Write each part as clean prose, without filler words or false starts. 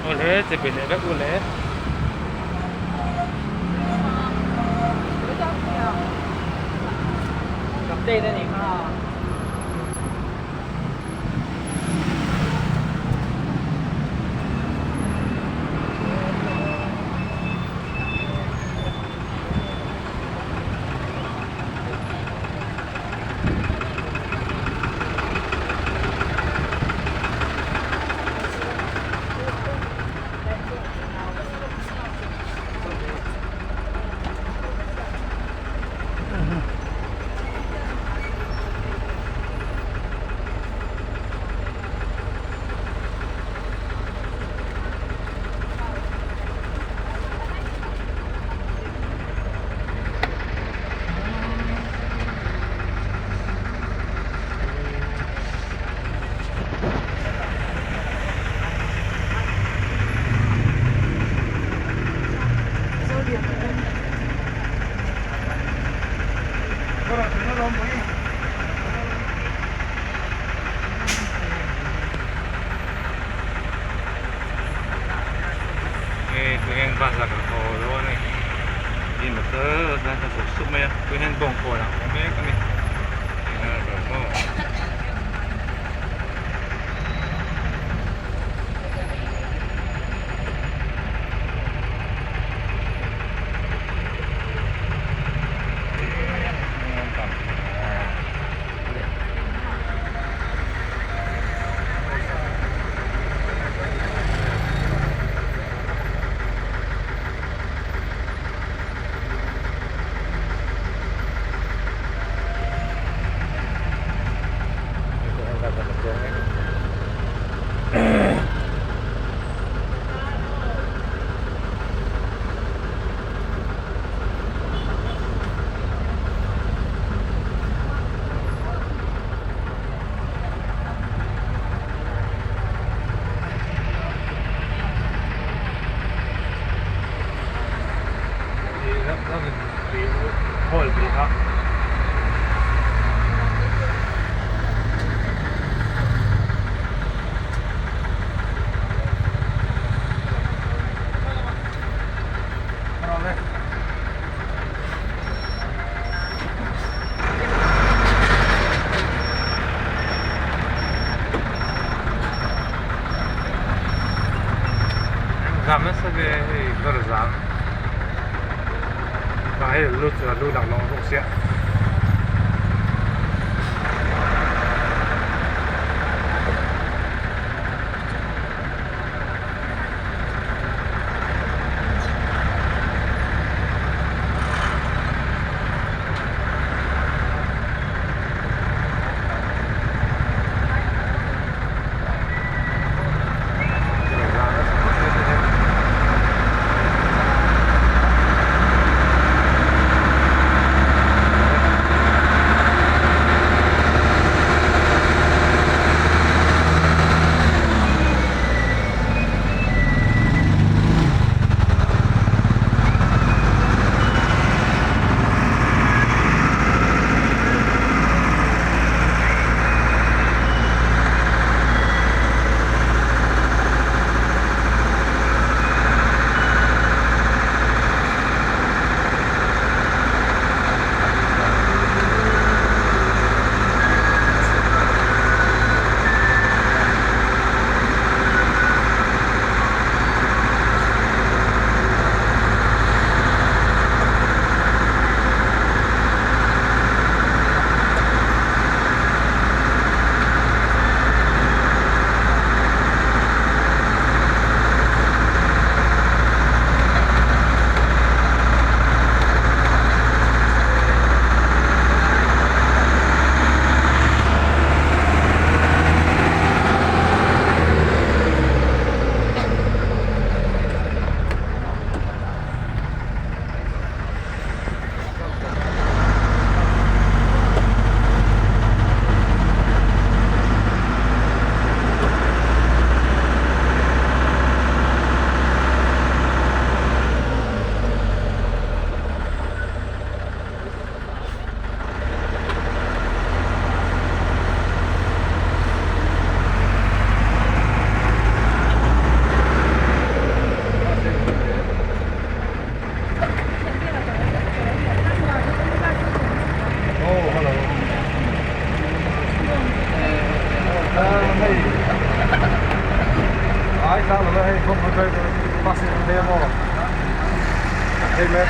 Oleh, CPD các oleh. Cầm tay đây này ha. Yang bahasa kalau nih, ini betul dan tersusuk ya, pengen bongkol lah, kami, ini bongkol. Håll vid här. Zaman sobie wyrzam. Hay là lưu đẳng nó cũng sẽ Okay, pass it there more. Hey man,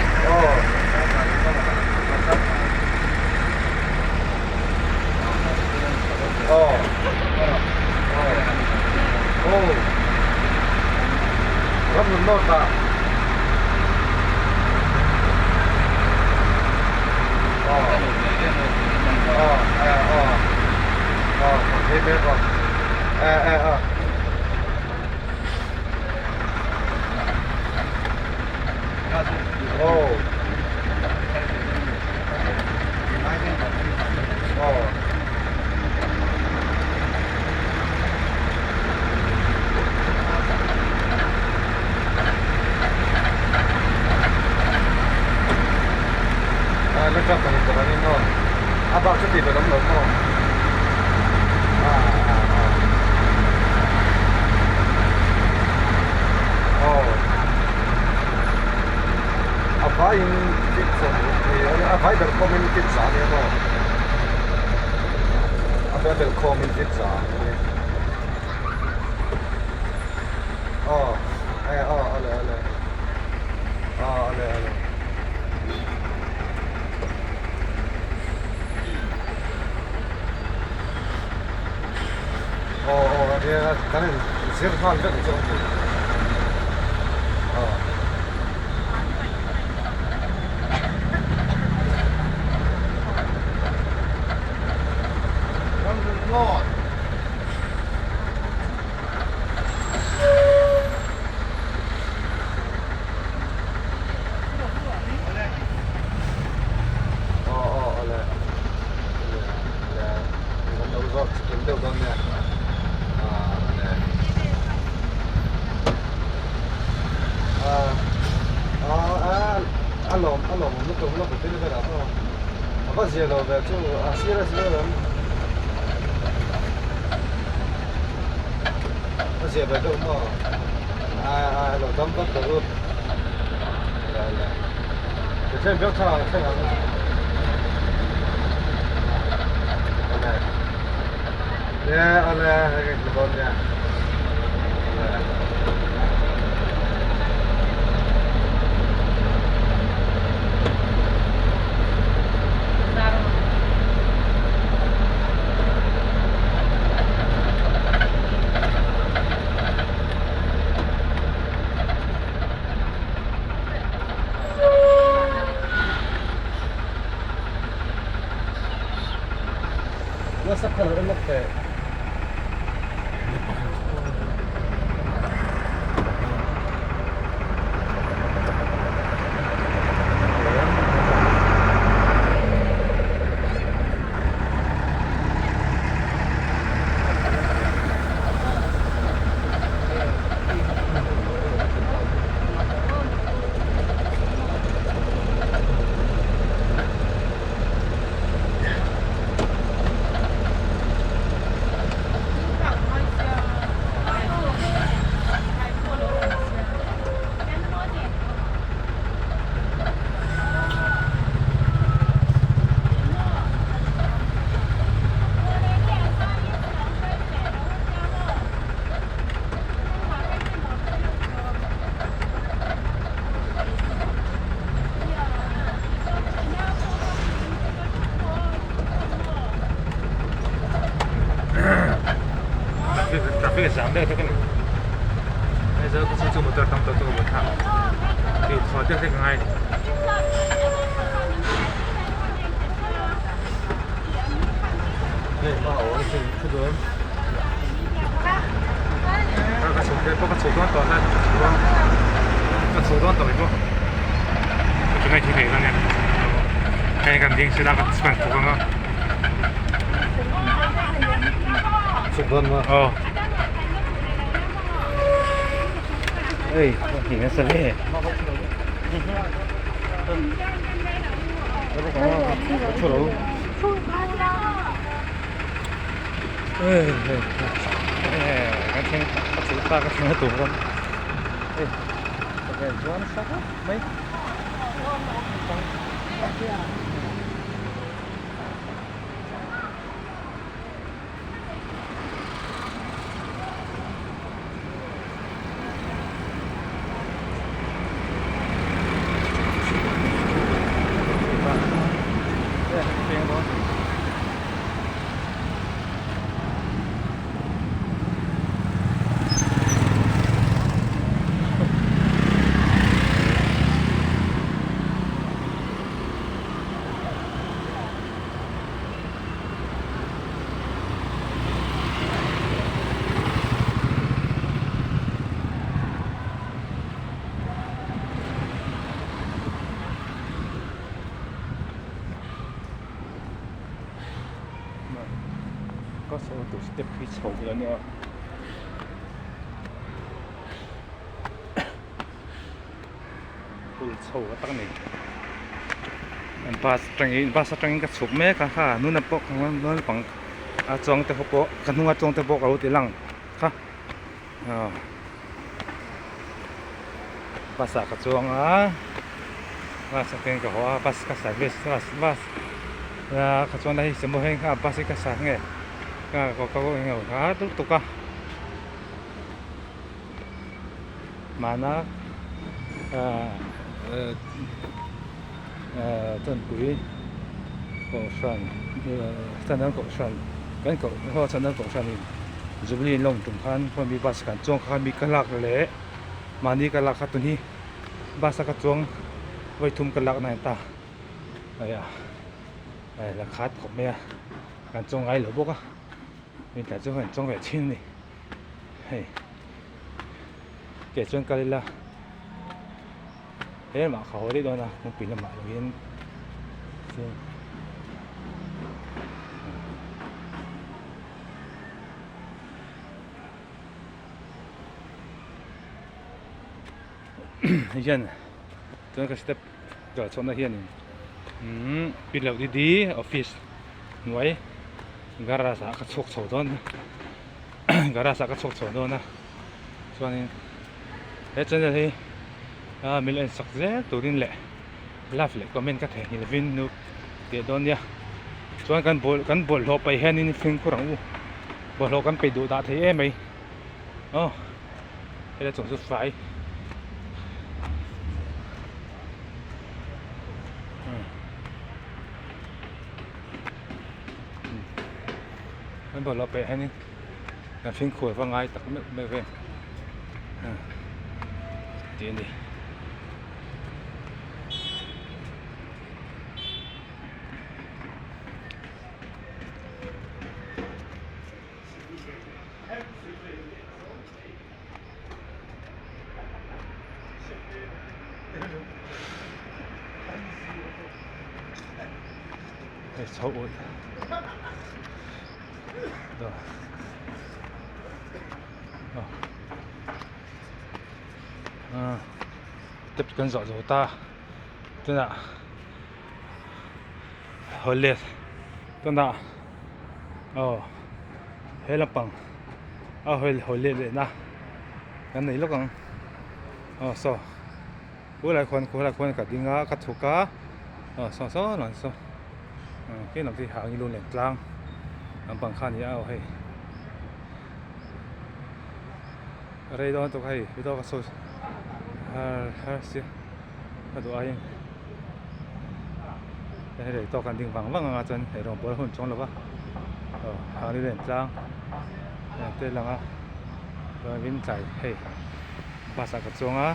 rất là nốt à. Hey man, nó cho mình cái này thôi. Bao nhiêu tiền là lắm không? Fai in pizza, fai per come in pizza, no? Fai per come in pizza. Ale. Det ser fan väldigt trångt ut. Lord. Allora, non lo potete vedere, no? Ma poi si è dove, tu, a sera si vede. Ma si è vedo un po'. Lo dăm tot de rup. De ce beau ta, ce am. Ale, que bon ya. Lo saccano del latte. Traffic giảm đây thôi cái này. Bây giờ có sử một tờ tăng tờ một thằng thì khó tiếp thích ngay. Đây mà ở trên khu vực. Các số cái có số đoán toàn này, các số đoán toàn 이거. cái này thì thấy là nè. cái cảm giác sẽ đang gặp sự cố gắng. 어. 에이, 이게 쓰네. 여보, 같이 있다가 그냥 또 그럼. Okay, do you want to start up, mate? ก็โซ่ตัวสเต็ปที่โฉบแล้วเนี่ยตัวโฉบตั้งนี่บาสตรงนี้ก็สุกแม่ค่ะนู่นน่ะปกนู่นปังจงแต่พอกันนู่นจงแต่ปกเอาตีหลังค่ะบาสกระจงบาสเป็นก็ว่าบาสกระสายเวสบาสกระจงได้สมบูรณ์ค่ะบาสกระสายไงก็เงี้ยตุกมานะต้นกุยก่อชันต้นนั้นก่อชันกันก่อเพราะต้นนั้นก่อชันนี่จุบลีนลงตรงพันพอมีบาสกันจงเขามีกระลักเลยมานี่กระลักขัดตัวนี้บาสกันจงไว้ทุ่มกระลักนั่นตาไอ้ละคัดของเมียกันจงไอ้หรือพวกมีแต่จงกันจงแบบชิ้นนี่เฮ้ยเกิดจงกันเลยละเฮ้ยมาเขาได้ด้วยนะมันปีนละหมาดเวียนเฮียนจนก็สเต็ปก็ชนได้เฮียนปิดแล้วดีๆออฟฟิศหน่วยการรักษากระชกโฉดนการรักษากระชกโฉดนนะส่วนนี้เฮ้ยจนเลยมีเรื่องสักเจ้าตัวนี้แหละลาฟเลยก็ไม่กันแท้นี่วินนุกเดี๋ยวโดนเนี่ยส่วนกันบอลเราไปเห็นนี่ฟิงกุรังบอลเรากันไปดูดาเทียไหมอ๋อเฮ้ยจงสุดไฟกันบอลเราไปเห็นนี่กันฟิงขวดว่าไงแต่ไม่เว้นเดี๋ยวนี้超稳，对吧？tiếp cận rõ rồi ta, thế nào? Hồi liệt, thế nào? Hết là bằng, hồi liệt để na, cái này lúc còn, sao? Cú lại khoan cả tiếng á, cắt thuốc cá, sao là sao? Cái nào thì hàng như luôn liền lang, bằng khăn gì ao hay, ở đây đó tôi hay, cái đó có số, xí, cái đồ ai, cái này tôi cần tiếng vang vang chân, để đồng bớt hơn trong là ba, hàng như liền lang, tên là rồi viên chạy hay, bà xã cắt xuống á,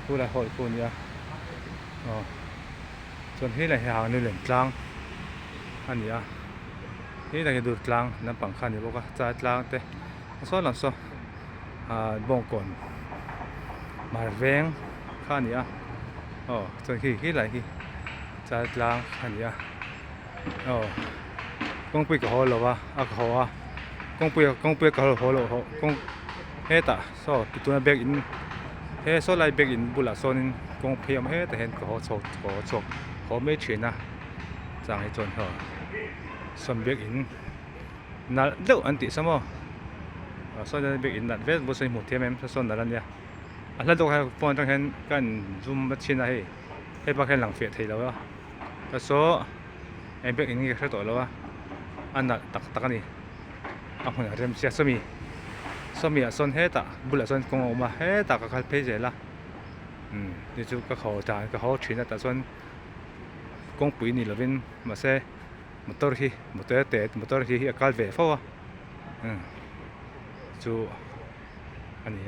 cú lại hội côn nha,ส่วนที่ไหนหางนี่เหลืองกลางอันนี้นี่แต่ดูกลางน้ำปังขันนี่บอกว่าจ่ายกลางแต่ส่วนหลังส่วนบ่งก่อนมาแวงขันนี่ส่วนที่ไหนที่จ่ายกลางขันนี่กงปีกับหัวหรอวะหัวกงปีกับหัวหรอกงเฮต้าส่วนตัวนั้นเบกอินเฮส่วนไรเบกอินบุหรี่ส่วนนึงกงเพียมเฮแต่เห็นกับหัวโฉกเขาไม่เชื่อนะจังให้จนเขาสมเบียกอินนั่นเด็กอันติสมอส่วนเบียกอินนั่นเวทบุษย์หมู่เทียมเอ็มส่วนนั่นเนี่ยแล้วตัวใครฟอนจังเห็นกันจุ่มบัดชินอะไรให้ปากแค่หลังเฟียดทีแล้ววะแล้วโซ่เบียกอินนี่ก็ใช้ตัวแล้ววะอันนั้นตักนี่คนเริ่มเสียสมีส่วนเฮต้าบุหรี่ส่วนกงออกมาเฮต้าก็คัดเพจละเดี๋ยวก็เขาจ่ายก็เขาชินแต่ส่วนกงปุ๋ยนี่เราเป็นมาเซ่มอเตอร์ที่อากาศเวฟฟ้าจู่อันนี้